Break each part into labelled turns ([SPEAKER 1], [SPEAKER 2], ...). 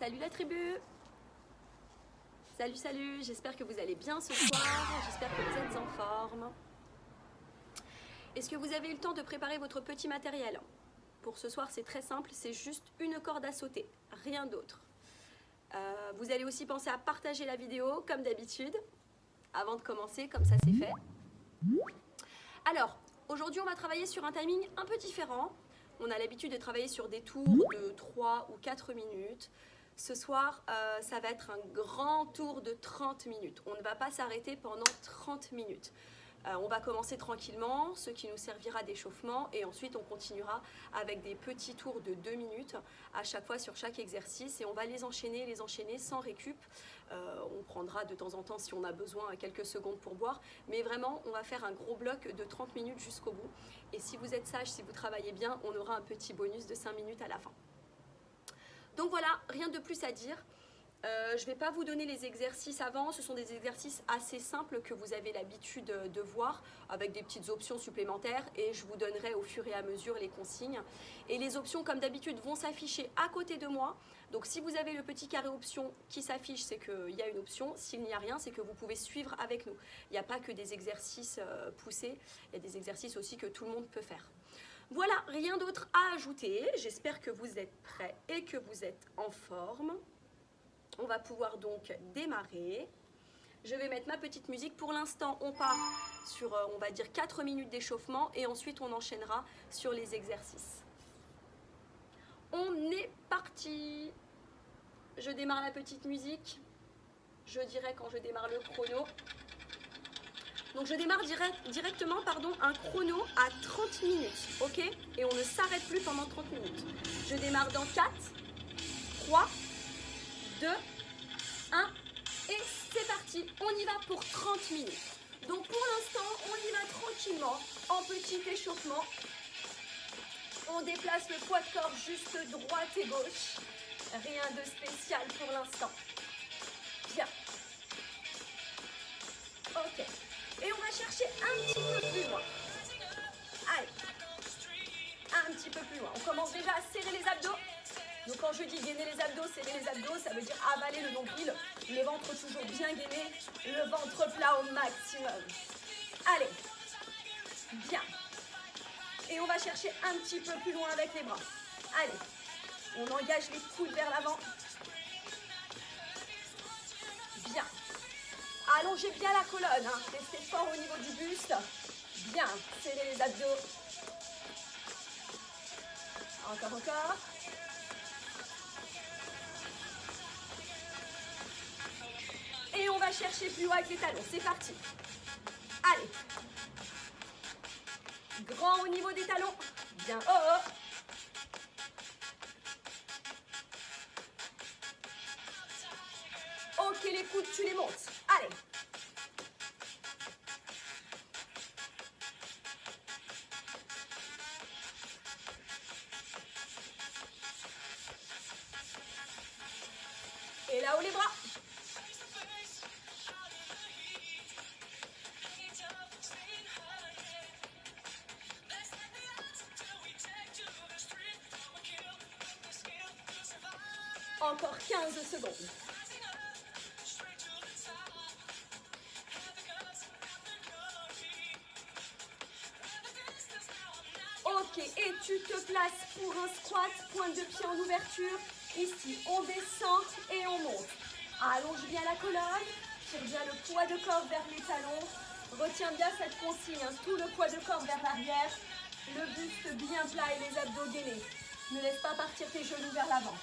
[SPEAKER 1] Salut la tribu. Salut, salut, j'espère que vous allez bien ce soir, j'espère que vous êtes en forme. Est-ce que vous avez eu le temps de préparer votre petit matériel? Pour ce soir, c'est très simple, c'est juste une corde à sauter, rien d'autre. Vous allez aussi penser à partager la vidéo, comme d'habitude, avant de commencer, comme ça c'est fait. Alors, aujourd'hui, on va travailler sur un timing un peu différent. On a l'habitude de travailler sur des tours de 3 ou 4 minutes. Ce soir, ça va être un grand tour de 30 minutes. On ne va pas s'arrêter pendant 30 minutes. On va commencer tranquillement, ce qui nous servira d'échauffement, et ensuite on continuera avec des petits tours de 2 minutes à chaque fois sur chaque exercice, et on va les enchaîner sans récup. On prendra de temps en temps, si on a besoin, quelques secondes pour boire, mais vraiment on va faire un gros bloc de 30 minutes jusqu'au bout. Et si vous êtes sage, si vous travaillez bien, on aura un petit bonus de 5 minutes à la fin. Donc voilà, rien de plus à dire. Je ne vais pas vous donner les exercices avant, ce sont des exercices assez simples que vous avez l'habitude de voir avec des petites options supplémentaires, et je vous donnerai au fur et à mesure les consignes. Et les options, comme d'habitude, vont s'afficher à côté de moi. Donc si vous avez le petit carré option qui s'affiche, c'est qu'il y a une option. S'il n'y a rien, c'est que vous pouvez suivre avec nous. Il n'y a pas que des exercices poussés, il y a des exercices aussi que tout le monde peut faire. Voilà, rien d'autre à ajouter. J'espère que vous êtes prêts et que vous êtes en forme. On va pouvoir donc démarrer. Je vais mettre ma petite musique. Pour l'instant, on part sur, on va dire, 4 minutes d'échauffement, et ensuite on enchaînera sur les exercices. On est parti. Je démarre la petite musique. Je dirai quand je démarre le chrono. Donc je démarre directement un chrono à 30 minutes, ok? Et on ne s'arrête plus pendant 30 minutes. Je démarre dans 4, 3, 2, 1, et c'est parti. On y va pour 30 minutes. Donc pour l'instant, on y va tranquillement, en petit échauffement. On déplace le poids de corps juste droite et gauche. Rien de spécial pour l'instant. Bien. Ok. Et on va chercher un petit peu plus loin. Allez. Un petit peu plus loin. On commence déjà à serrer les abdos. Donc quand je dis gainer les abdos, serrer les abdos, ça veut dire avaler le nombril. Le ventre toujours bien gainé. Le ventre plat au maximum. Allez. Bien. Et on va chercher un petit peu plus loin avec les bras. Allez. On engage les coudes vers l'avant. Bien. Allongez bien la colonne, hein. Restez fort au niveau du buste. Bien, serrez les abdos. Encore. Et on va chercher plus haut avec les talons, c'est parti. Allez. Grand au niveau des talons. Bien haut. Ok, les coudes, tu les montes. Allez. Et là-haut les bras. Encore 15 secondes. Ok, et tu te places pour un squat, pointe de pied en ouverture. Ici, on descend et on monte. Allonge bien la colonne, tire bien le poids de corps vers les talons. Retiens bien cette consigne, hein, tout le poids de corps vers l'arrière. Le buste bien plat et les abdos gainés. Ne laisse pas partir tes genoux vers l'avant.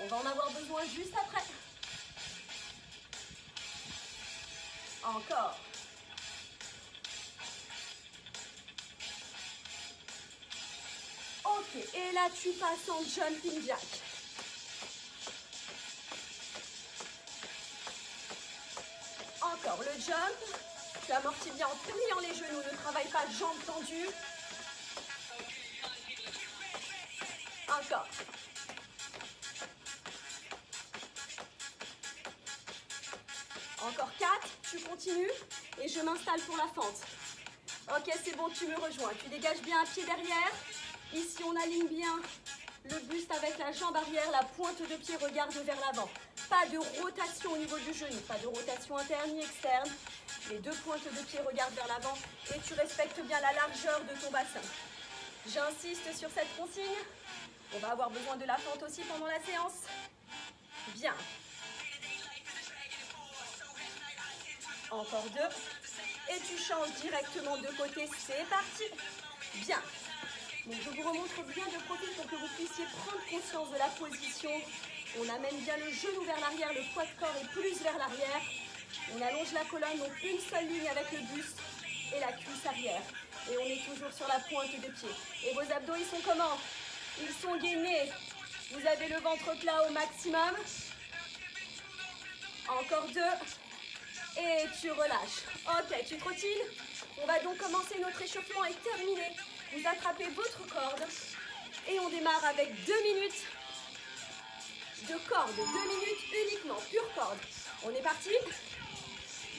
[SPEAKER 1] On va en avoir besoin juste après. Encore. Ok, et là tu passes en jumping jack. Encore le jump. Tu amortis bien en pliant les genoux, ne travaille pas jambes tendues. Encore. Encore 4, tu continues et je m'installe pour la fente. Ok, c'est bon, tu me rejoins. Tu dégages bien un pied derrière. Ici, on aligne bien Le buste avec la jambe arrière, la pointe de pied regarde vers l'avant. Pas de rotation au niveau du genou, pas de rotation interne ni externe. Les deux pointes de pied regardent vers l'avant et tu respectes bien la largeur de ton bassin. J'insiste sur cette consigne. On va avoir besoin de la fente aussi pendant la séance. Bien. Encore 2. Et tu changes directement de côté. C'est parti. Bien. Donc je vous remontre bien de profil pour que vous puissiez prendre conscience de la position. On amène bien le genou vers l'arrière, le poids de corps est plus vers l'arrière. On allonge la colonne, donc une seule ligne avec le buste et la cuisse arrière. Et on est toujours sur la pointe de pied. Et vos abdos, ils sont comment? Ils sont gainés. Vous avez le ventre plat au maximum. Encore 2. Et tu relâches. Ok, tu trottines. On va donc commencer notre échauffement et terminer. Vous attrapez votre corde. Et on démarre avec 2 minutes de corde. 2 minutes uniquement, pure corde. On est parti.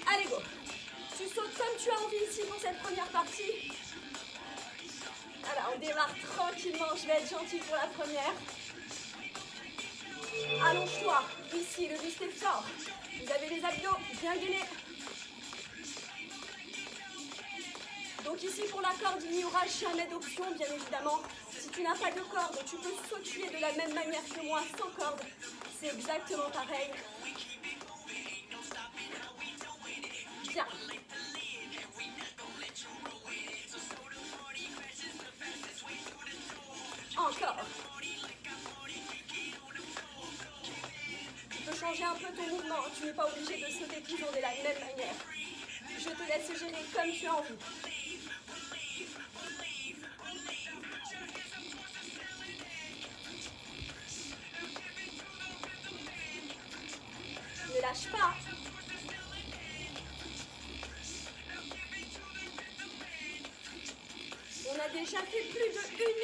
[SPEAKER 1] Allez, go. Tu sautes comme tu as envie ici pour cette première partie. Alors, on démarre tranquillement. Je vais être gentille pour la première. Allonge-toi. Ici, le buste est fort. Vous avez les abdos bien gainés. Donc ici, pour la corde, il n'y aura jamais d'option, bien évidemment. Si tu n'as pas de corde, tu peux sautiller de la même manière que moi, sans corde. C'est exactement pareil. Bien. Encore. Tu peux changer un peu ton mouvement. Tu n'es pas obligé de sauter toujours de la même manière. Je te laisse gérer comme tu as envie. Ne lâche pas. On a déjà fait plus de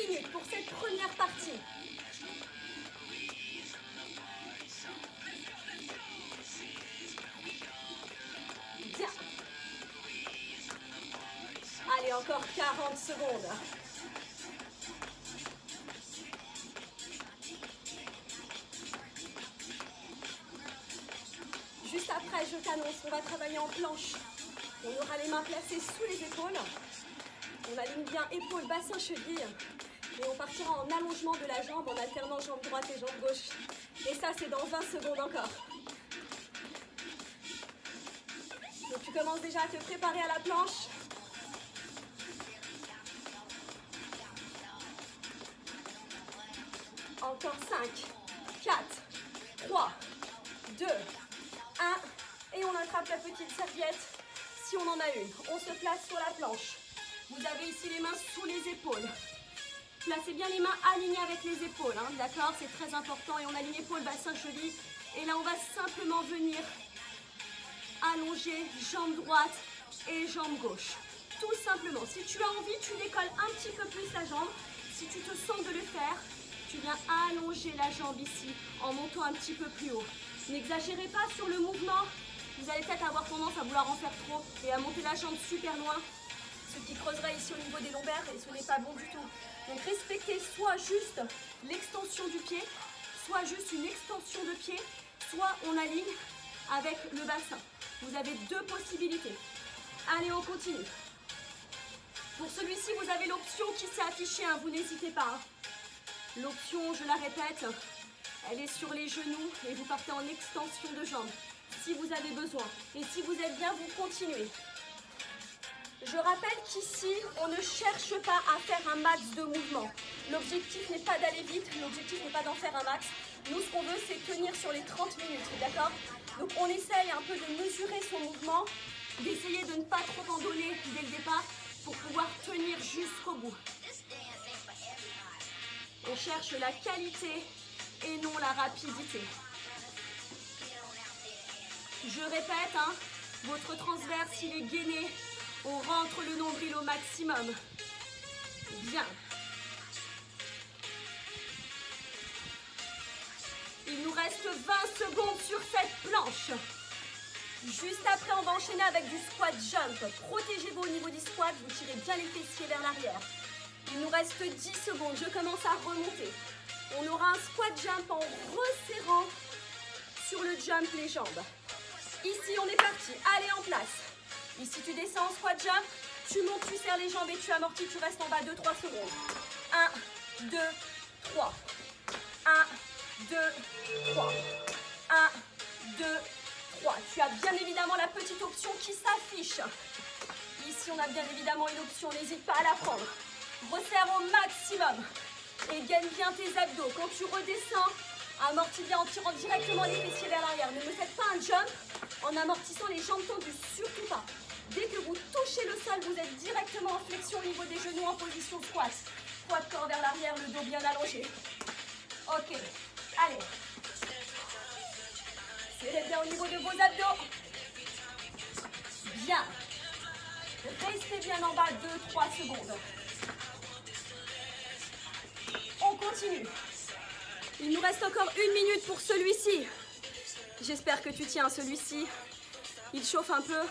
[SPEAKER 1] 1 minute pour cette première partie. Bien. Allez, encore 40 secondes. Juste après, je t'annonce, on va travailler en planche. On aura les mains placées sous les épaules. On aligne bien épaules, bassin, cheville. Et on partira en allongement de la jambe en alternant jambe droite et jambe gauche. Et ça, c'est dans 20 secondes encore. Donc tu commences déjà à te préparer à la planche. Encore 5, 4, 3, 2, 1. Et on attrape la petite serviette si on en a une. On se place sur la planche. Vous avez ici les mains sous les épaules. Placez bien les mains alignées avec les épaules, hein, d'accord? C'est très important. Et on aligne épaules, bassin, cheville. Et là, on va simplement venir allonger jambe droite et jambe gauche. Tout simplement. Si tu as envie, tu décolles un petit peu plus la jambe. Si tu te sens de le faire, tu viens allonger la jambe ici en montant un petit peu plus haut. N'exagérez pas sur le mouvement. Vous allez peut-être avoir tendance à vouloir en faire trop et à monter la jambe super loin. Ce qui creuserait ici au niveau des lombaires et ce n'est pas bon du tout. Donc respectez soit juste l'extension du pied, soit juste une extension de pied, soit on aligne avec le bassin. Vous avez 2 possibilités. Allez, on continue. Pour celui-ci, vous avez l'option qui s'est affichée, hein, vous n'hésitez pas. Hein. L'option, je la répète, elle est sur les genoux et vous partez en extension de jambes si vous avez besoin. Et si vous êtes bien, vous continuez. Je rappelle qu'ici, on ne cherche pas à faire un max de mouvements. L'objectif n'est pas d'aller vite, l'objectif n'est pas d'en faire un max. Nous, ce qu'on veut, c'est tenir sur les 30 minutes, d'accord? Donc, on essaye un peu de mesurer son mouvement, d'essayer de ne pas trop en donner dès le départ pour pouvoir tenir jusqu'au bout. On cherche la qualité et non la rapidité. Je répète, hein, votre transverse, il est gainé. On rentre le nombril au maximum. Bien. Il nous reste 20 secondes sur cette planche. Juste après, on va enchaîner avec du squat jump. Protégez-vous au niveau du squat, vous tirez bien les fessiers vers l'arrière. Il nous reste 10 secondes, je commence à remonter. On aura un squat jump en resserrant sur le jump les jambes. Ici, on est parti. Allez, en place. Ici, tu descends en squat jump. Tu montes, tu serres les jambes et tu amortis. Tu restes en bas 2-3 secondes. 1, 2, 3. 1, 2, 3. 1, 2, 3. Tu as bien évidemment la petite option qui s'affiche. Ici, on a bien évidemment une option. N'hésite pas à la prendre. Resserre au maximum. Et gagne bien tes abdos. Quand tu redescends, amortis bien en tirant directement les fessiers vers l'arrière. Ne faites pas un jump en amortissant les jambes tendues. Surtout pas. Dès que vous touchez le sol, vous êtes directement en flexion au niveau des genoux en position squat. Poids de corps vers l'arrière, le dos bien allongé. Ok. Allez. Serrez bien au niveau de vos abdos. Bien. Restez bien en bas 2-3 secondes. On continue. Il nous reste encore 1 minute pour celui-ci. J'espère que tu tiens celui-ci. Il chauffe un peu.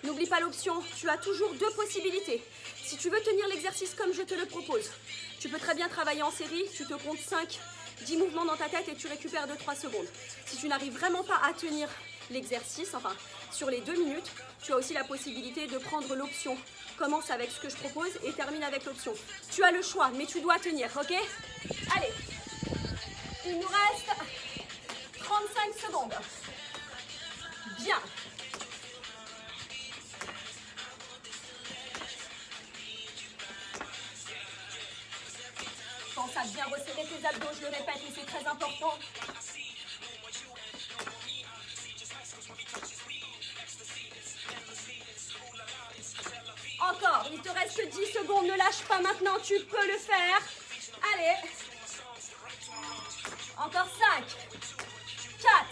[SPEAKER 1] N'oublie pas l'option, tu as toujours 2 possibilités. Si tu veux tenir l'exercice comme je te le propose, tu peux très bien travailler en série, tu te comptes 5-10 mouvements dans ta tête et tu récupères 2-3 secondes. Si tu n'arrives vraiment pas à tenir l'exercice, enfin sur les 2 minutes, tu as aussi la possibilité de prendre l'option. Commence avec ce que je propose et termine avec l'option. Tu as le choix, mais tu dois tenir, ok? Allez, il nous reste 35 secondes. Bien. Pense à bien resserrer tes abdos, je le répète, mais c'est très important. Encore, il te reste 10 secondes, ne lâche pas maintenant, tu peux le faire. Allez. Encore 5, 4,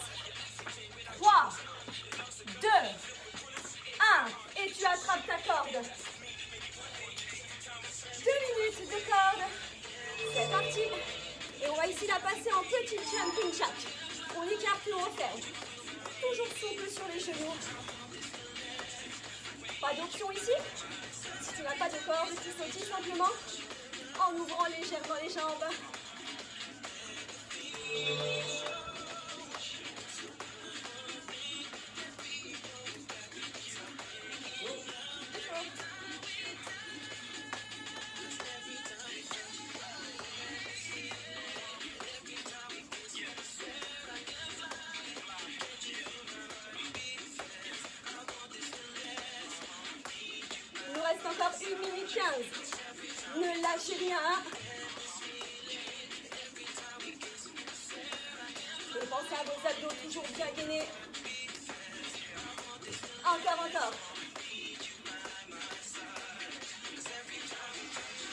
[SPEAKER 1] 3, 2, 1. Et tu attrapes ta corde. 2 minutes de corde. C'est parti. Et on va ici la passer en petit jumping jack. On écarte et on ferme. Toujours souple sur les genoux. Pas d'option ici. Si tu n'as pas de corde, tu sautilles simplement en ouvrant légèrement les jambes. Il nous reste encore 1 minute 15. Ne lâchez rien. Et pensez à vos abdos toujours bien gainés. Encore.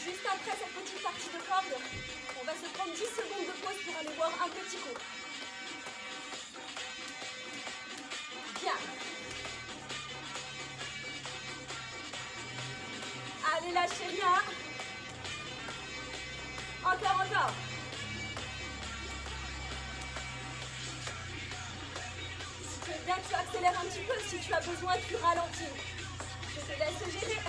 [SPEAKER 1] Juste après cette petite partie de corde, on va se prendre 10 secondes de pause pour aller boire un petit coup. Bien. Allez, lâchez rien. Encore. Si tu es bien, tu accélères un petit peu. Si tu as besoin, tu ralentis. Je te laisse gérer.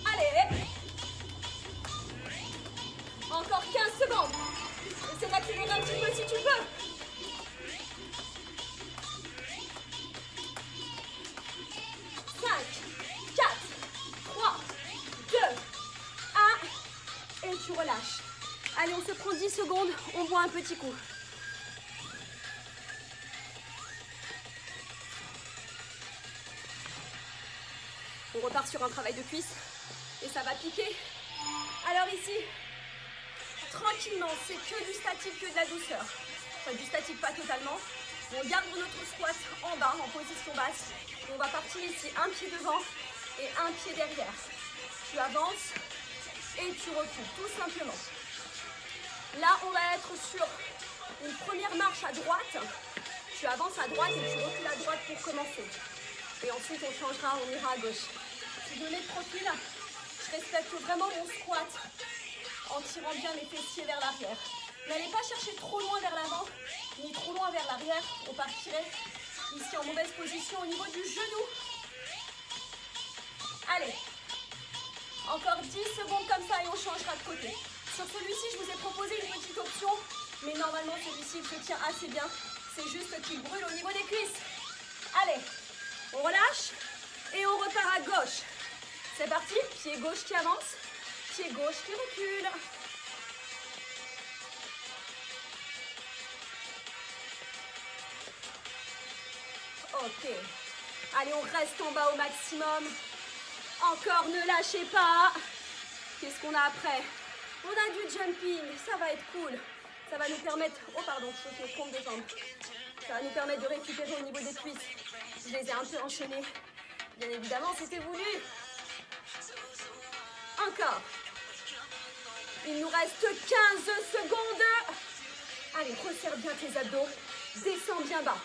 [SPEAKER 1] Allez. Encore 15 secondes. Essaie d'accélérer un petit peu si tu peux. 5, 4, 3, 2, 1. Et tu relâches. Allez, on se prend 10 secondes. On boit un petit coup. On repart sur un travail de cuisse. Et ça va piquer. Alors ici, tranquillement, c'est que du statique, que de la douceur. Enfin, du statique, pas totalement. On garde notre squat en bas, en position basse. On va partir ici, un pied devant et un pied derrière. Tu avances et tu recules, tout simplement. Là, on va être sur une première marche à droite. Tu avances à droite et tu recules à droite pour commencer. Et ensuite, on changera, on ira à gauche. Si je mets de profil, je respecte vraiment mon squat en tirant bien mes fessiers vers l'arrière. N'allez pas chercher trop loin vers l'avant, ni trop loin vers l'arrière. On partirait Ici en mauvaise position au niveau du genou. Allez. Encore 10 secondes comme ça et on changera de côté. Sur celui-ci, je vous ai proposé une petite option, mais normalement celui-ci il se tient assez bien. C'est juste qu'il brûle au niveau des cuisses. Allez, on relâche et on repart à gauche. C'est parti, pied gauche qui avance, pied gauche qui recule. Ok, allez, on reste en bas au maximum. Encore, ne lâchez pas. Qu'est-ce qu'on a après? On a du jumping, ça va être cool. Ça va nous permettre... Oh pardon, je me trompe de jambes. Ça va nous permettre de récupérer au niveau des cuisses. Je les ai un peu enchaînées. Bien évidemment, c'était voulu. Encore. Il nous reste 15 secondes. Allez, resserre bien tes abdos. Descends bien bas.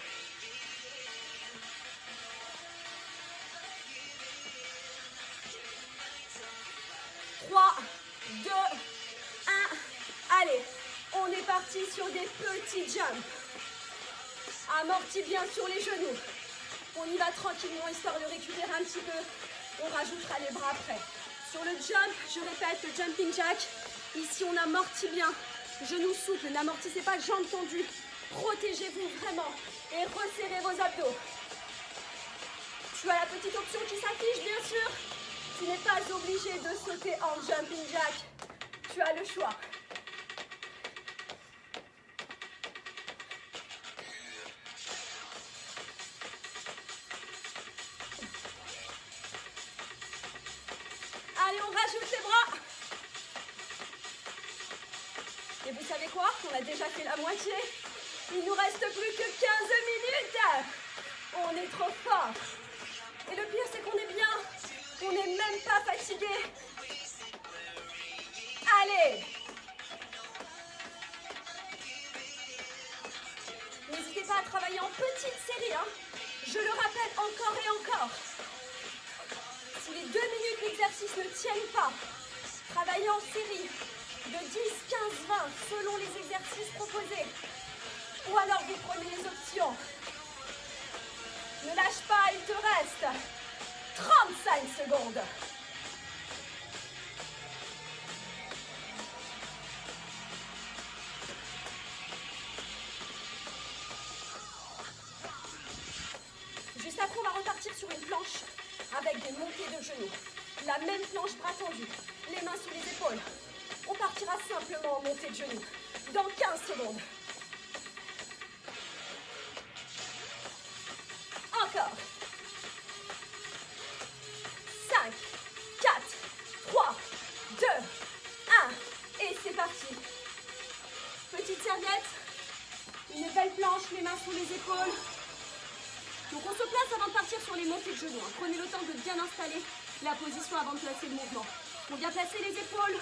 [SPEAKER 1] 3, 2, 1. Allez, on est parti sur des petits jumps. Amortis bien sur les genoux. On y va tranquillement, histoire de récupérer un petit peu. On rajoutera les bras après. Sur le jump, je répète, le jumping jack. Ici, on amortit bien. Genoux souples, n'amortissez pas jambes tendues. Protégez-vous vraiment et resserrez vos abdos. Tu as la petite option qui s'affiche, bien sûr. Tu n'es pas obligé de sauter en jumping jack. Tu as le choix. Allez, on rajoute les bras. Et vous savez quoi? On a déjà fait la moitié. Il nous reste plus que 15 minutes. On est trop fort. Et le pire, c'est qu'on est bien. On n'est même pas fatigué. Allez. N'hésitez pas à travailler en petite série. Hein. Je le rappelle encore et encore. Si les 2 minutes d'exercice ne tiennent pas, travaillez en série de 10, 15, 20 selon les exercices proposés. Ou alors vous prenez les options. Ne lâche pas, il te reste 35 secondes. Juste après, on va repartir sur une planche avec des montées de genoux. La même planche bras tendus, les mains sous les épaules. On partira simplement en montée de genoux dans 15 secondes. Encore. 5, 4, 3, 2, 1. Et c'est parti. Petite serviette. Une belle planche, les mains sous les épaules. Donc on se place avant de partir sur les montées de genoux. Prenez le temps de bien installer la position avant de placer le mouvement. On vient placer les épaules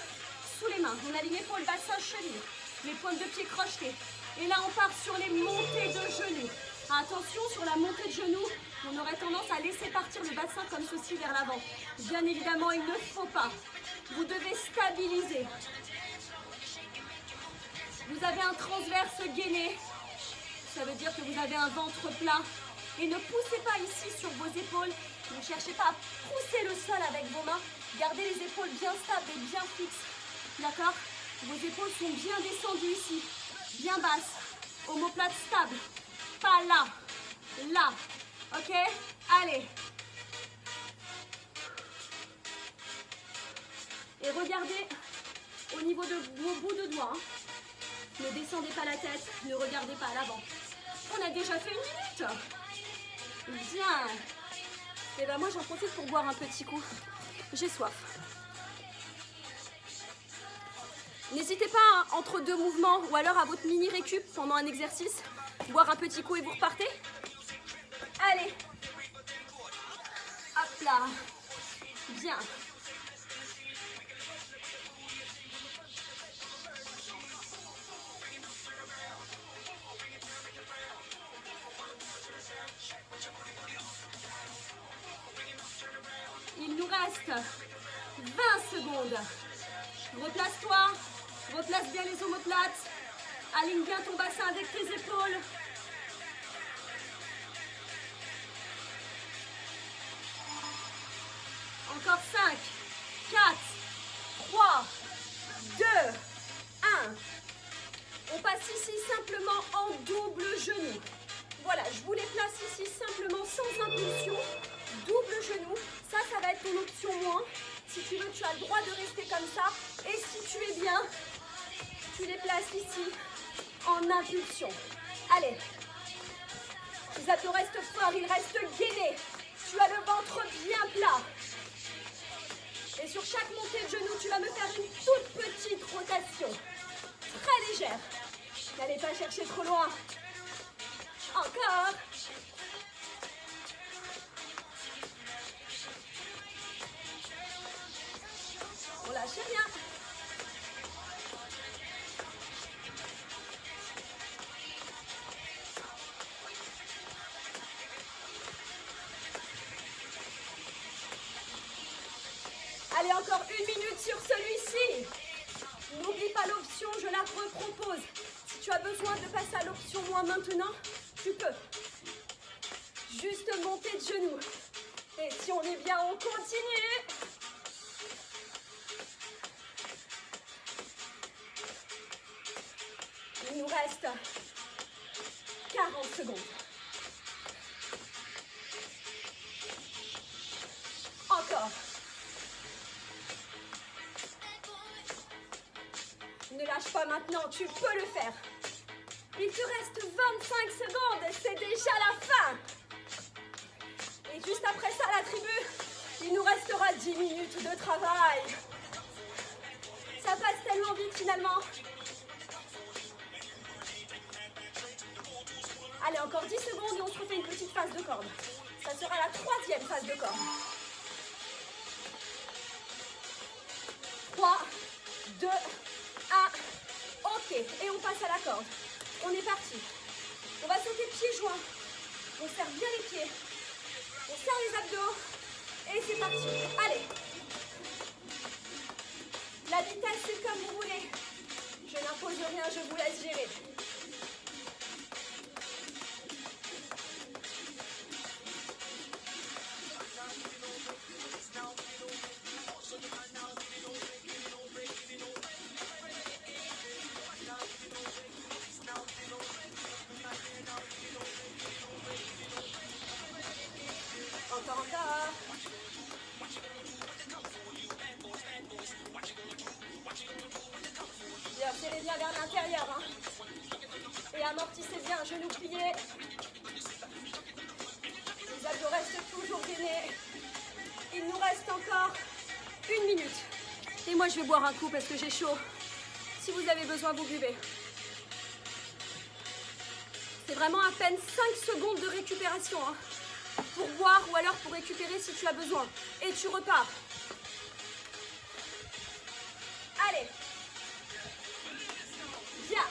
[SPEAKER 1] sous les mains. On aligne épaule, bassin, cheville. Les pointes de pied crochetées. Et là on part sur les montées de genoux. Attention, sur la montée de genoux, on aurait tendance à laisser partir le bassin comme ceci vers l'avant. Bien évidemment, il ne faut pas. Vous devez stabiliser. Vous avez un transverse gainé. Ça veut dire que vous avez un ventre plat. Et ne poussez pas ici sur vos épaules. Ne cherchez pas à pousser le sol avec vos mains. Gardez les épaules bien stables et bien fixes. D'accord? Vos épaules sont bien descendues ici. Bien basses. Omoplate stable. Pas là. Là. Ok? Allez. Et regardez au niveau de vos bouts de doigts. Hein. Ne descendez pas la tête. Ne regardez pas à l'avant. On a déjà fait 1 minute. Bien. Et ben moi j'en profite pour boire un petit coup. J'ai soif. N'hésitez pas hein, entre 2 mouvements ou alors à votre mini récup pendant un exercice, boire un petit coup et vous repartez. Allez. Hop là. Bien. Il nous reste 20 secondes. Replace-toi. Replace bien les omoplates. Aligne bien ton bassin avec tes épaules. Voilà, je vous les place ici simplement sans impulsion. Double genou, ça va être ton option moins. Si tu veux, tu as le droit de rester comme ça. Et si tu es bien, tu les places ici en impulsion. Allez, les abdos restent forts, ils restent gainés. Tu as le ventre bien plat. Et sur chaque montée de genou, tu vas me faire une toute petite rotation. Très légère. N'allez pas chercher trop loin. Encore. On lâche rien. Allez, encore 1 minute sur celui-ci. N'oublie pas l'option, je la repropose. Si tu as besoin de passer à l'option moins maintenant, tu peux. Juste monter de genoux. Et si on est bien, on continue. Il nous reste 40 secondes. Encore. Ne lâche pas maintenant, tu peux le faire. Il te reste 25 secondes, c'est déjà la fin. Et juste après ça, la tribu, il nous restera 10 minutes de travail. Ça passe tellement vite finalement. Allez, encore 10 secondes et on se refait une petite phase de corde. Ça sera la 3e phase de corde. 3, 2, 1. Ok, et on passe à la corde. On est parti. On va sauter pieds joints. On serre bien les pieds. On serre les abdos. Et c'est parti. Allez. La vitesse, c'est comme vous voulez. Je n'impose rien, je vous laisse gérer. Encore. Bien, serrez bien vers l'intérieur. Hein. Et amortissez bien, genoux pliés. Les abdos restent toujours gainés. Il nous reste encore 1 minute. Et moi, je vais boire un coup parce que j'ai chaud. Si vous avez besoin, vous buvez. C'est vraiment à peine 5 secondes de récupération. Hein. Pour boire ou alors pour récupérer si tu as besoin. Et tu repars. Allez. Bien.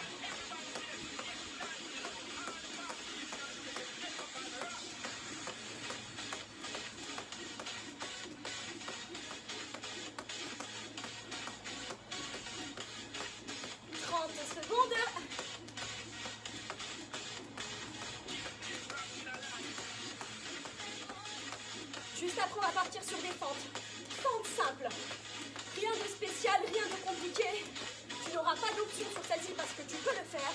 [SPEAKER 1] Secondes. Juste après, on va partir sur des fentes. Fentes simples. Rien de spécial, rien de compliqué. Tu n'auras pas d'option sur celle-ci parce que tu peux le faire.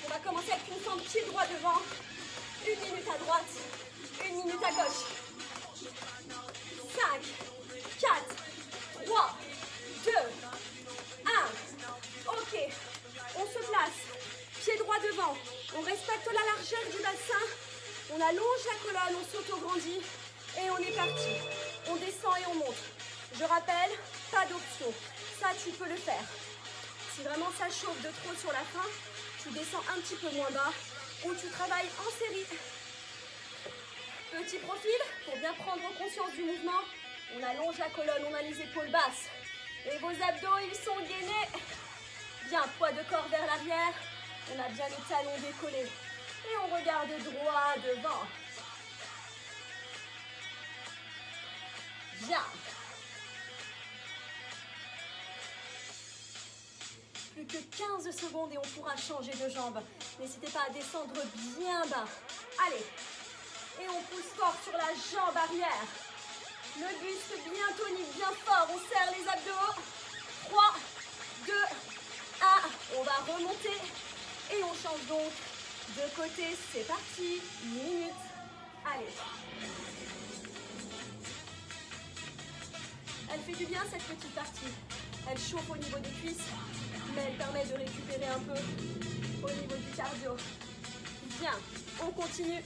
[SPEAKER 1] On va commencer avec une fente pied droit devant. 1 minute à droite, 1 minute à gauche. 5, 4, 3, 2, 1. Ok. On se place, pied droit devant, on respecte la largeur du bassin, on allonge la colonne, on s'auto-grandit et on est parti. On descend et on monte. Je rappelle, pas d'option, ça tu peux le faire. Si vraiment ça chauffe de trop sur la fin, tu descends un petit peu moins bas ou tu travailles en série. Petit profil, pour bien prendre conscience du mouvement, on allonge la colonne, on a les épaules basses. Et vos abdos, ils sont gainés. Bien, poids de corps vers l'arrière. On a bien les talons décollés. Et on regarde droit devant. Bien. Plus que 15 secondes et on pourra changer de jambe. N'hésitez pas à descendre bien bas. Allez. Et on pousse fort sur la jambe arrière. Le buste bien tonique, bien fort. On serre les abdos. 3, 2, 1. On va remonter. Et on change donc De côté, c'est parti. 1 minute. Allez. Elle fait du bien cette petite partie. Elle chauffe au niveau des cuisses, mais elle permet de récupérer un peu au niveau du cardio. Bien, on continue.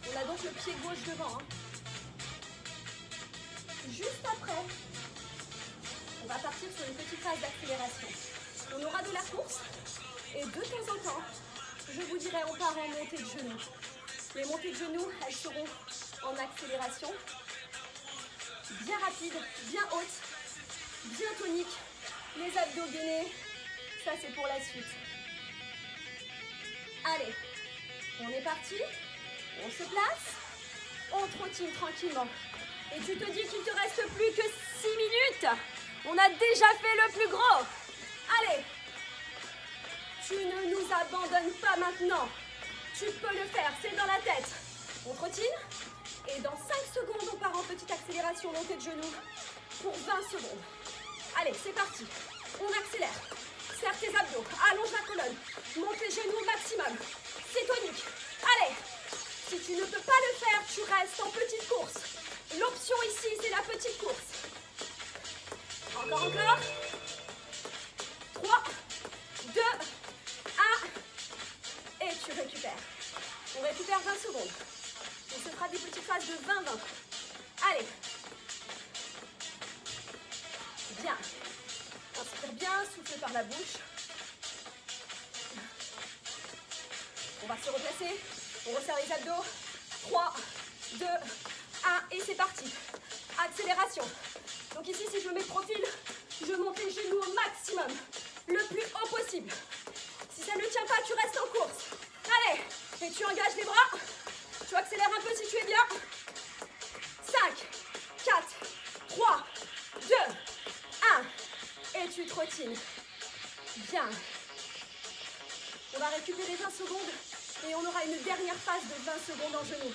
[SPEAKER 1] On a donc le pied gauche devant. Juste après, on va partir sur une petite phase d'accélération. On aura de la course et de temps en temps, je vous dirai, on part en montée de genoux. Les montées de genoux, elles seront en accélération, bien rapide, bien haute, bien tonique. Les abdos gainés, ça c'est pour la suite. Allez, on est parti, on se place, on trottine tranquillement. Et tu te dis qu'il te reste plus que 6 minutes. On a déjà fait le plus gros. Allez, tu ne nous abandonnes pas maintenant. Tu peux le faire, c'est dans la tête. On trottine et dans 5 secondes, on part en petite accélération, montée de genoux pour 20 secondes. Allez, c'est parti. On accélère. Serre tes abdos, allonge la colonne, monte les genoux au maximum. C'est tonique. Allez, si tu ne peux pas le faire, tu restes en petite course. L'option ici, c'est la petite course. Encore. 3, 2, 1. Et tu récupères. On récupère 20 secondes. On se fera des petites phases de 20-20. Allez. Bien. Inspire bien, souffle par la bouche. On va se replacer. On resserre les abdos. 3, 2, 1. Et c'est parti. Accélération. Donc ici, si je me mets de profil, je monte les genoux au maximum. Le plus haut possible. Si ça ne tient pas, tu restes en course. Allez. Et tu engages les bras. Tu accélères un peu si tu es bien. 5, 4, 3, 2, 1. Et tu trottines. Bien. On va récupérer 20 secondes et on aura une dernière phase de 20 secondes en genoux.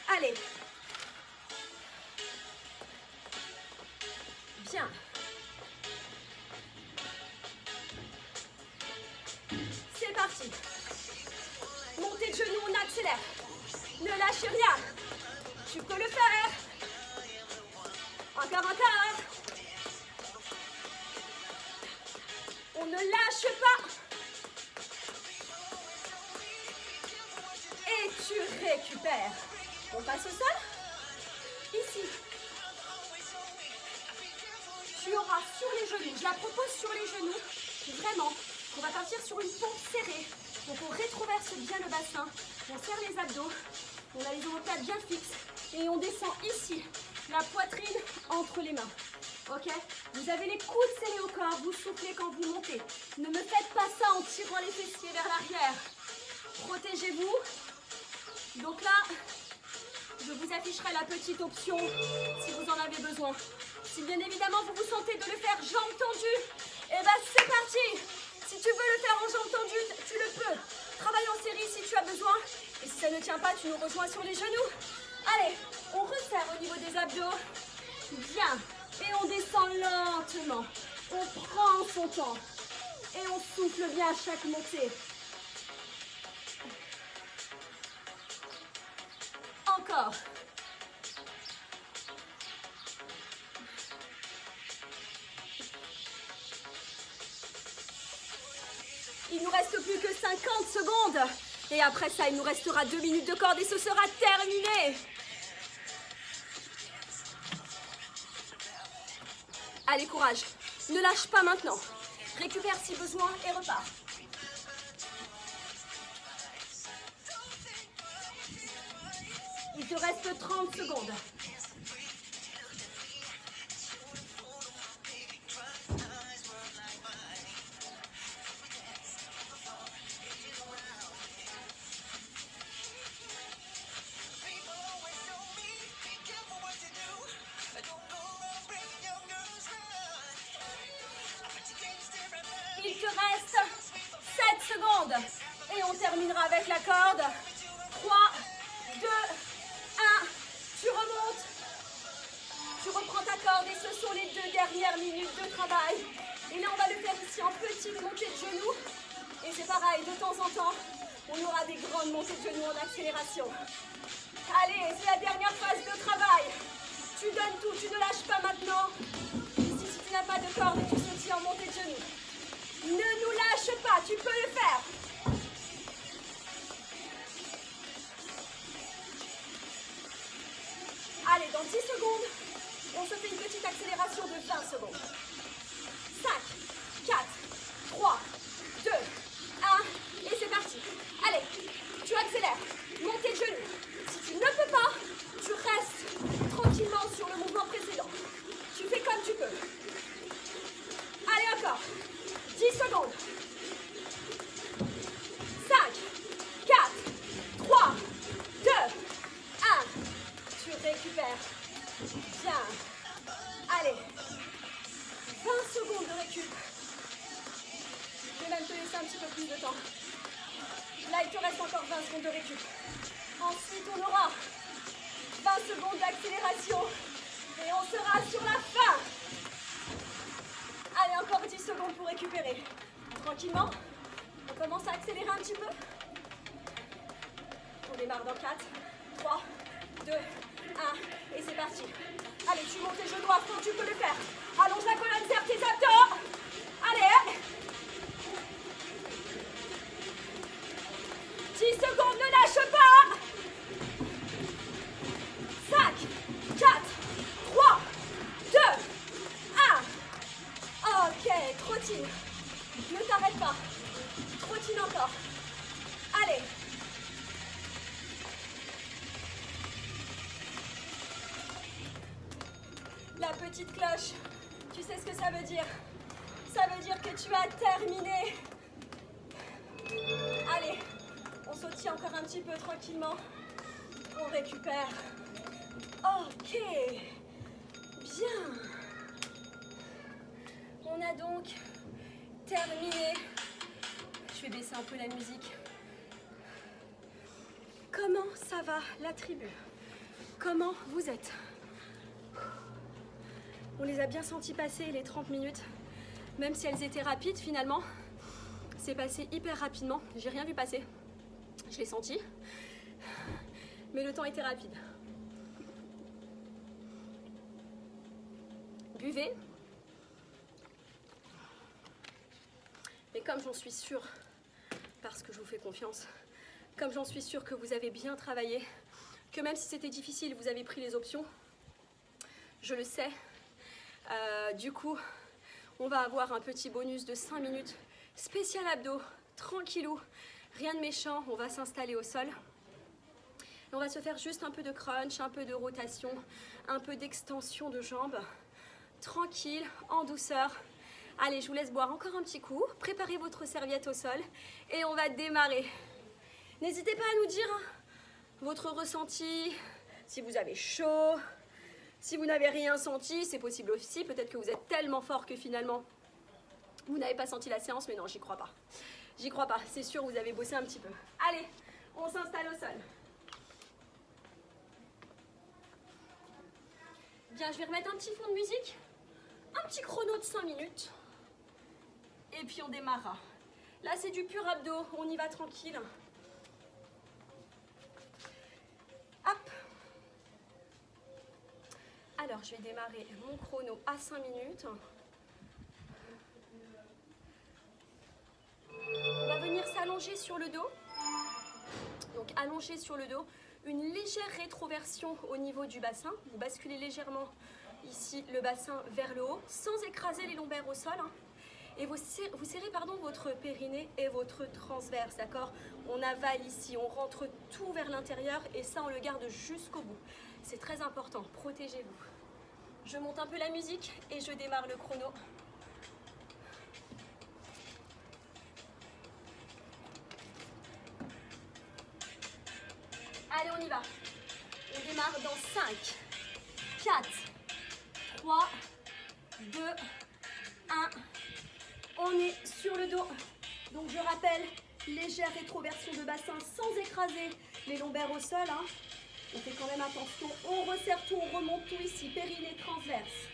[SPEAKER 1] Allez. Bien. C'est parti. Montée de genoux, on accélère. Ne lâche rien. Tu peux le faire. Encore. On ne lâche pas. Et tu récupères. On passe au sol. Ici. Tu auras sur les genoux. Je la propose sur les genoux. Vraiment. On va partir sur une pompe serrée. Donc on rétroverse bien le bassin. On serre les abdos. On a les omoplates bien fixes. Et on descend ici. La poitrine entre les mains. Ok? Vous avez les coudes serrés au corps. Vous soufflez quand vous montez. Ne me faites pas ça en tirant les fessiers vers l'arrière. Protégez-vous. Donc là, je vous afficherai la petite option si vous en avez besoin. Si bien évidemment vous vous sentez de le faire jambes tendues, et ben c'est parti. Si tu veux le faire en jambes tendues, tu le peux. Travaille en série si tu as besoin. Et si ça ne tient pas, tu nous rejoins sur les genoux. Allez, on resserre au niveau des abdos. Bien. Et on descend lentement. On prend son temps. Et on souffle bien à chaque montée. Encore. Il nous reste plus que 50 secondes. Et après ça, il nous restera 2 minutes de corde et ce sera terminé. Allez, courage. Ne lâche pas maintenant. Récupère si besoin et repars. Il te reste 30 secondes. Il te reste 7 secondes. Et on terminera avec la corde. 3, 2, 1. Tu remontes. Tu reprends ta corde et ce sont les 2 dernières minutes de travail. Et là, on va le faire ici en petite montée de genoux. Et c'est pareil, de temps en temps, on aura des grandes montées de genoux en accélération. Allez, c'est la dernière phase de travail. Tu donnes tout, tu ne lâches pas maintenant. Ici, si tu n'as pas de corde et tu sautilles en montée de genoux, ne nous lâche pas, tu peux le faire. Allez, dans 10 secondes, on se fait une petite accélération de 20 secondes. 5, 4, 3, 2, 1, et c'est parti. Allez, tu accélères, montée de genoux. Si tu ne peux pas, tu restes tranquillement sur le mouvement précédent. Tu fais comme tu peux. Allez, encore. 10 secondes. 5, 4, 3, 2, 1. Tu récupères. Bien. Allez. 20 secondes de récup. Je vais même te laisser un petit peu plus de temps. Là, il te reste encore 20 secondes de récup. Ensuite, on aura 20 secondes d'accélération. Et on sera sur la fin. Allez, encore 10 secondes pour récupérer. Tranquillement. On commence à accélérer un petit peu. On démarre dans 4, 3, 2, 1. Et c'est parti. Allez, tu montes tes genoux à fond, tu peux le faire. Allonge la colonne, serre tes abdos. Allez. 10 secondes, ne lâche pas. 5, 4, 3, 2, 1. Ok, trottine. Ne t'arrête pas. Trottine encore. Allez. La petite cloche, tu sais ce que ça veut dire? Ça veut dire que tu as terminé. Allez, on sautille encore un petit peu tranquillement. On récupère. Ok, bien. On a donc terminé. Je vais baisser un peu la musique. Comment ça va la tribu? Comment vous êtes? On les a bien sentis passer les 30 minutes, même si elles étaient rapides finalement. C'est passé hyper rapidement, j'ai rien vu passer. Je l'ai senti, mais le temps était rapide. Buvez. Mais comme j'en suis sûre, parce que je vous fais confiance, comme j'en suis sûre que vous avez bien travaillé, que même si c'était difficile, vous avez pris les options, je le sais. Du coup, on va avoir un petit bonus de 5 minutes spécial abdos, tranquillou, rien de méchant, on va s'installer au sol. Et on va se faire juste un peu de crunch, un peu de rotation, un peu d'extension de jambes, tranquille, en douceur. Allez, je vous laisse boire encore un petit coup, préparez votre serviette au sol et on va démarrer. N'hésitez pas à nous dire votre ressenti, si vous avez chaud. Si vous n'avez rien senti, c'est possible aussi. Peut-être que vous êtes tellement fort que finalement, vous n'avez pas senti la séance. Mais non, j'y crois pas. J'y crois pas. C'est sûr, vous avez bossé un petit peu. Allez, on s'installe au sol. Bien, je vais remettre un petit fond de musique. Un petit chrono de 5 minutes. Et puis on démarrera. Là, c'est du pur abdos. On y va tranquille. Hop. Alors, je vais démarrer mon chrono à 5 minutes. On va venir s'allonger sur le dos. Donc, allongé sur le dos. Une légère rétroversion au niveau du bassin. Vous basculez légèrement ici le bassin vers le haut, sans écraser les lombaires au sol. Et vous serrez votre périnée et votre transverse, d'accord? On avale ici, on rentre tout vers l'intérieur et ça, on le garde jusqu'au bout. C'est très important, protégez-vous. Je monte un peu la musique et je démarre le chrono. Allez, on y va. On démarre dans 5, 4, 3, 2, 1. On est sur le dos. Donc je rappelle, légère rétroversion de bassin sans écraser les lombaires au sol. On fait quand même attention. On resserre tout, on remonte tout ici. Périnée transverse.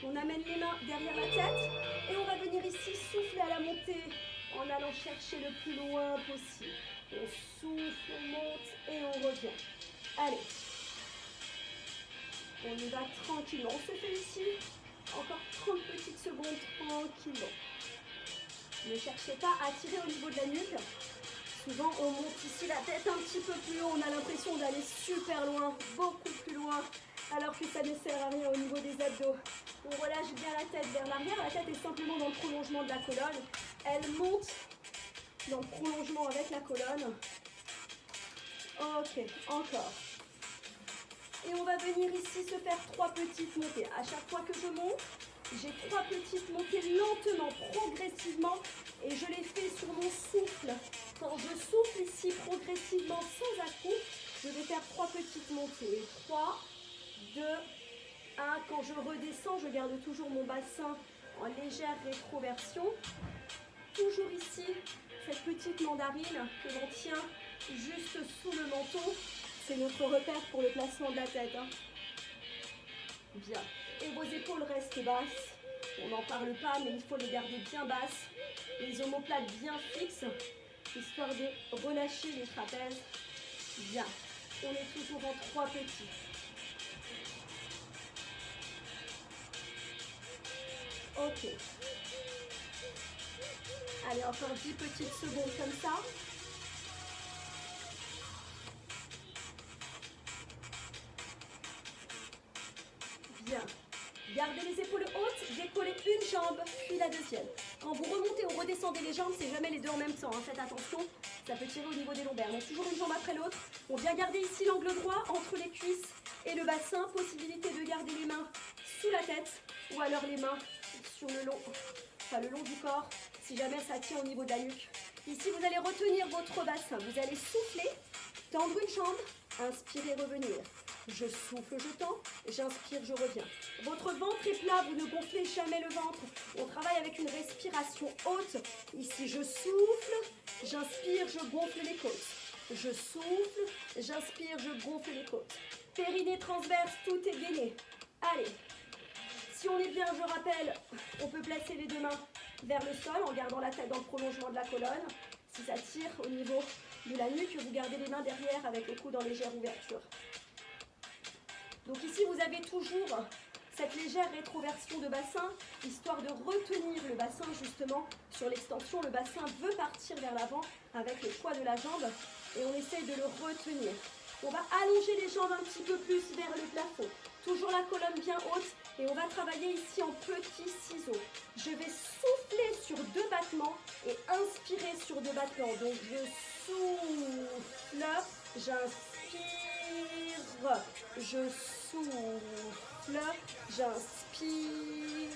[SPEAKER 1] On amène les mains derrière la tête et on va venir ici souffler à la montée en allant chercher le plus loin possible. On souffle, on monte et on revient. Allez. On y va tranquillement. On se fait ici encore 30 petites secondes tranquillement. Ne cherchez pas à tirer au niveau de la nuque. Souvent, on monte ici la tête un petit peu plus haut. On a l'impression d'aller super loin, beaucoup plus loin, alors que ça ne sert à rien au niveau des abdos. On relâche bien la tête vers l'arrière. La tête est simplement dans le prolongement de la colonne. Elle monte dans le prolongement avec la colonne. Ok, encore. Et on va venir ici se faire 3 petites montées. À chaque fois que je monte, j'ai 3 petites montées lentement, progressivement. Et je les fais sur mon souffle. Quand je souffle ici progressivement sans à-coups, je vais faire 3 petites montées. 3, 2, 1. Quand je redescends, je garde toujours mon bassin en légère rétroversion. Toujours ici, cette petite mandarine que l'on tient juste sous le menton. C'est notre repère pour le placement de la tête. Hein. Bien. Et vos épaules restent basses. On n'en parle pas, mais il faut les garder bien basses. Les omoplates bien fixes, histoire de relâcher les trapèzes. Bien. On est toujours en 3 petits. Ok. Allez, encore 10 petites secondes comme ça. Bien. Gardez les épaules hautes, décollez une jambe, puis la deuxième. Quand vous remontez ou redescendez les jambes, c'est jamais les deux en même temps. Hein. Faites attention, ça peut tirer au niveau des lombaires. Donc toujours une jambe après l'autre. On vient garder ici l'angle droit entre les cuisses et le bassin. Possibilité de garder les mains sous la tête ou alors les mains sur le long du corps, si jamais ça tient au niveau de la nuque. Ici, vous allez retenir votre bassin. Vous allez souffler, tendre une jambe, inspirer, revenir. Je souffle, je tends, j'inspire, je reviens. Votre ventre est plat, vous ne gonflez jamais le ventre. On travaille avec une respiration haute. Ici, je souffle, j'inspire, je gonfle les côtes. Je souffle, j'inspire, je gonfle les côtes. Périnée transverse, tout est gainé. Allez. Si on est bien, je rappelle, on peut placer les deux mains vers le sol en gardant la tête dans le prolongement de la colonne. Si ça tire au niveau de la nuque, vous gardez les mains derrière avec le coude en légère ouverture. Donc ici, vous avez toujours cette légère rétroversion de bassin, histoire de retenir le bassin justement sur l'extension. Le bassin veut partir vers l'avant avec le poids de la jambe et on essaye de le retenir. On va allonger les jambes un petit peu plus vers le plafond. Toujours la colonne bien haute et on va travailler ici en petits ciseaux. Je vais souffler sur 2 battements et inspirer sur 2 battements. Donc je souffle, j'inspire, je souffle, j'inspire.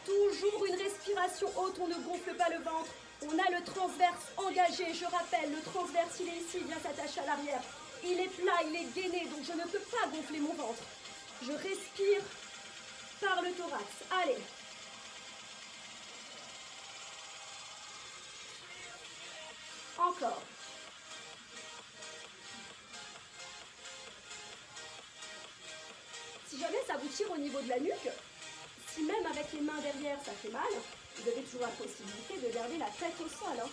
[SPEAKER 1] Toujours une respiration haute, on ne gonfle pas le ventre. On a le transverse engagé, je rappelle, le transverse il est ici, il vient s'attacher à l'arrière. Il est plat, il est gainé, donc je ne peux pas gonfler mon ventre. Je respire par le thorax. Allez. Encore. Si jamais ça vous tire au niveau de la nuque, si même avec les mains derrière ça fait mal, vous avez toujours la possibilité de garder la tête au sol. Hein.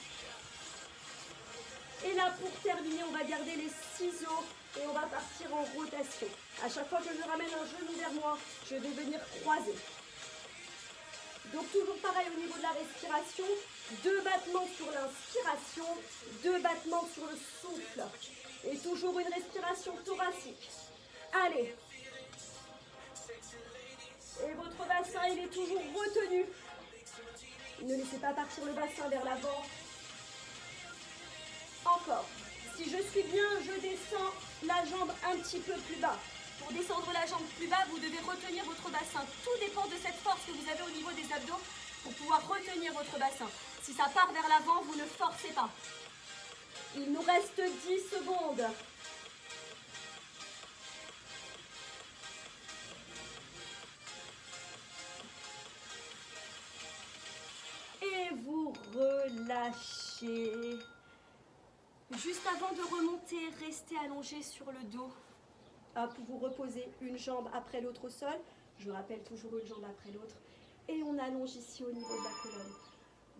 [SPEAKER 1] Et là, pour terminer, on va garder les ciseaux et on va partir en rotation. À chaque fois que je ramène un genou vers moi, je vais venir croiser. Donc toujours pareil au niveau de la respiration, 2 battements sur l'inspiration, 2 battements sur le souffle. Et toujours une respiration thoracique. Allez. Et votre bassin, il est toujours retenu. Ne laissez pas partir le bassin vers l'avant. Encore. Si je suis bien, je descends la jambe un petit peu plus bas. Pour descendre la jambe plus bas, vous devez retenir votre bassin. Tout dépend de cette force que vous avez au niveau des abdos pour pouvoir retenir votre bassin. Si ça part vers l'avant, vous ne forcez pas. Il nous reste 10 secondes. Et vous relâchez. Juste avant de remonter, restez allongé sur le dos. Hop, vous reposez une jambe après l'autre au sol. Je rappelle toujours une jambe après l'autre. Et on allonge ici au niveau de la colonne.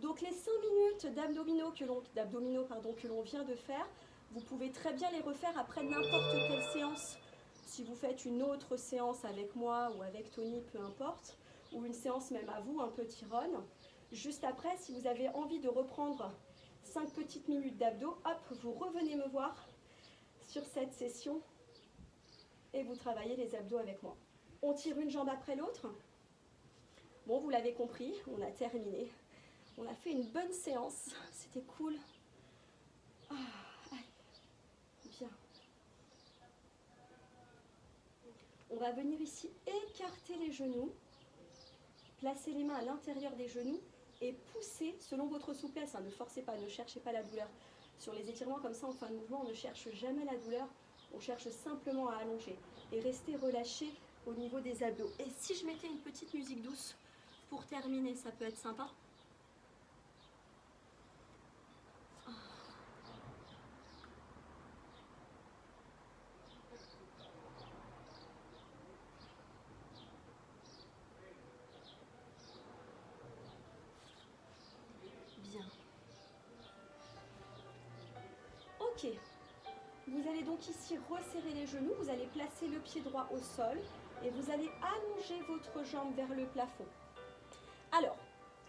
[SPEAKER 1] Donc les 5 minutes d'abdominaux que l'on vient de faire, vous pouvez très bien les refaire après n'importe quelle séance. Si vous faites une autre séance avec moi ou avec Tony, peu importe, ou une séance même à vous, un petit run. Juste après, si vous avez envie de reprendre 5 petites minutes d'abdos, hop, vous revenez me voir sur cette session et vous travaillez les abdos avec moi. On tire une jambe après l'autre. Bon, vous l'avez compris, on a terminé. On a fait une bonne séance, c'était cool. Ah, allez, bien. On va venir ici écarter les genoux, placer les mains à l'intérieur des genoux et pousser selon votre souplesse. Ne forcez pas, ne cherchez pas la douleur. Sur les étirements comme ça en fin de mouvement, on ne cherche jamais la douleur, on cherche simplement à allonger et rester relâché au niveau des abdos. Et si je mettais une petite musique douce pour terminer, ça peut être sympa. Bien. Ok. Vous allez donc ici resserrer les genoux, vous allez placer le pied droit au sol et vous allez allonger votre jambe vers le plafond. Alors,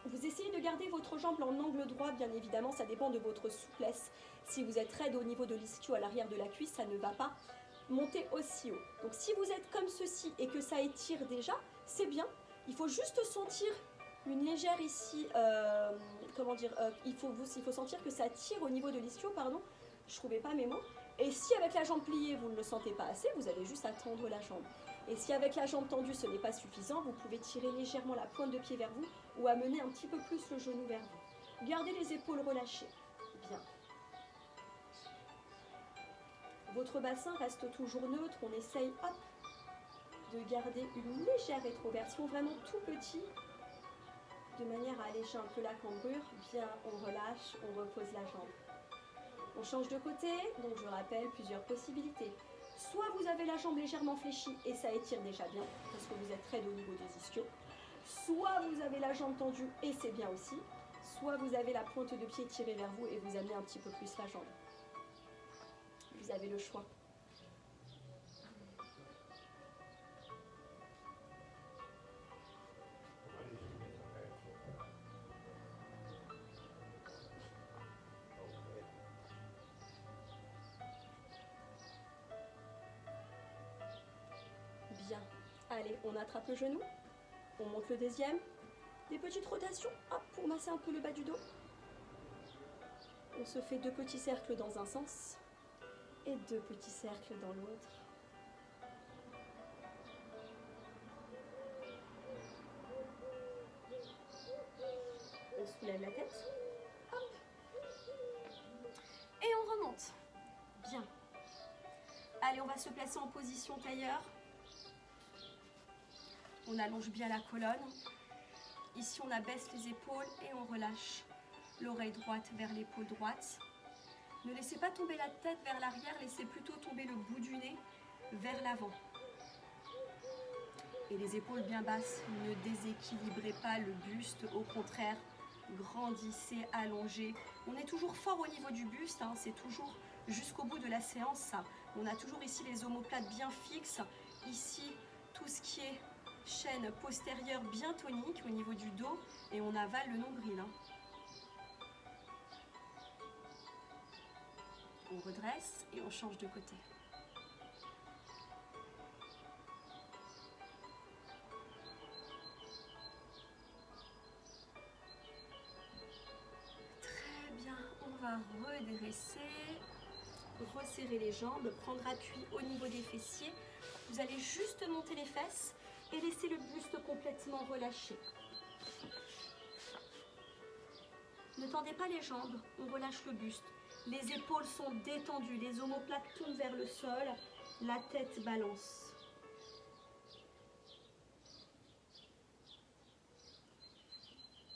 [SPEAKER 1] vous essayez de garder votre jambe en angle droit, bien évidemment, ça dépend de votre souplesse. Si vous êtes raide au niveau de l'ischio à l'arrière de la cuisse, ça ne va pas monter aussi haut. Donc si vous êtes comme ceci et que ça étire déjà, c'est bien. Il faut juste sentir une légère ici, il faut sentir que ça tire au niveau de l'ischio, pardon. Je ne trouvais pas mes mots. Et si avec la jambe pliée, vous ne le sentez pas assez, vous allez juste attendre la jambe. Et si avec la jambe tendue, ce n'est pas suffisant, vous pouvez tirer légèrement la pointe de pied vers vous ou amener un petit peu plus le genou vers vous. Gardez les épaules relâchées. Bien. Votre bassin reste toujours neutre. On essaye, hop, de garder une légère rétroversion, vraiment tout petit, de manière à alléger un peu la cambrure. Bien, on relâche, on repose la jambe. On change de côté, donc je rappelle plusieurs possibilités. Soit vous avez la jambe légèrement fléchie et ça étire déjà bien, parce que vous êtes raide au niveau des ischios. Soit vous avez la jambe tendue et c'est bien aussi. Soit vous avez la pointe de pied tirée vers vous et vous amenez un petit peu plus la jambe. Vous avez le choix. Bien. Allez, on attrape le genou. On monte le deuxième. Des petites rotations, hop, pour masser un peu le bas du dos. On se fait 2 petits cercles dans un sens et 2 petits cercles dans l'autre. On soulève la tête. Hop. Et on remonte. Bien. Allez, on va se placer en position tailleur. On allonge bien la colonne. Ici, on abaisse les épaules et on relâche l'oreille droite vers l'épaule droite. Ne laissez pas tomber la tête vers l'arrière, laissez plutôt tomber le bout du nez vers l'avant. Et les épaules bien basses, ne déséquilibrez pas le buste, au contraire, grandissez, allongez. On est toujours fort au niveau du buste, c'est toujours jusqu'au bout de la séance. Ça. On a toujours ici les omoplates bien fixes, ici tout ce qui est chaîne postérieure bien tonique au niveau du dos et on avale le nombril. On redresse et on change de côté. Très bien, on va redresser, resserrer les jambes, prendre appui au niveau des fessiers. Vous allez juste monter les fesses et laisser le buste complètement relâché. Ne tendez pas les jambes, on relâche le buste. Les épaules sont détendues, les omoplates tournent vers le sol, la tête balance.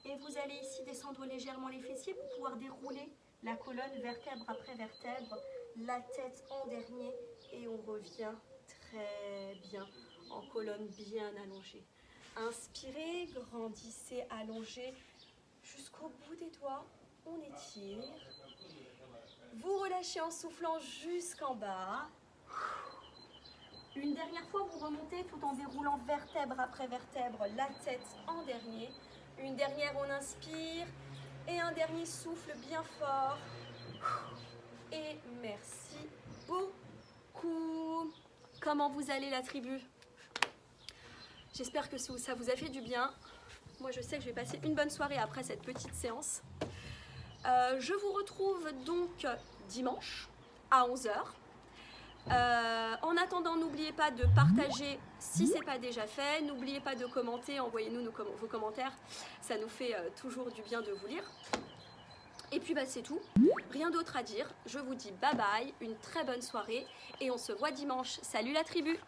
[SPEAKER 1] Et vous allez ici descendre légèrement les fessiers pour pouvoir dérouler la colonne vertèbre après vertèbre, la tête en dernier et on revient très bien en colonne bien allongée. Inspirez, grandissez, allongez jusqu'au bout des doigts. On étire. Vous relâchez en soufflant jusqu'en bas. Une dernière fois, vous remontez tout en déroulant vertèbre après vertèbre, la tête en dernier. Une dernière, on inspire. Et un dernier souffle bien fort. Et merci beaucoup. Comment vous allez, la tribu? J'espère que ça vous a fait du bien. Moi, je sais que je vais passer une bonne soirée après cette petite séance. Je vous retrouve donc dimanche à 11 h. En attendant, n'oubliez pas de partager si ce n'est pas déjà fait. N'oubliez pas de commenter, envoyez-nous vos commentaires. Ça nous fait toujours du bien de vous lire. Et puis c'est tout. Rien d'autre à dire. Je vous dis bye bye, une très bonne soirée et on se voit dimanche. Salut la tribu!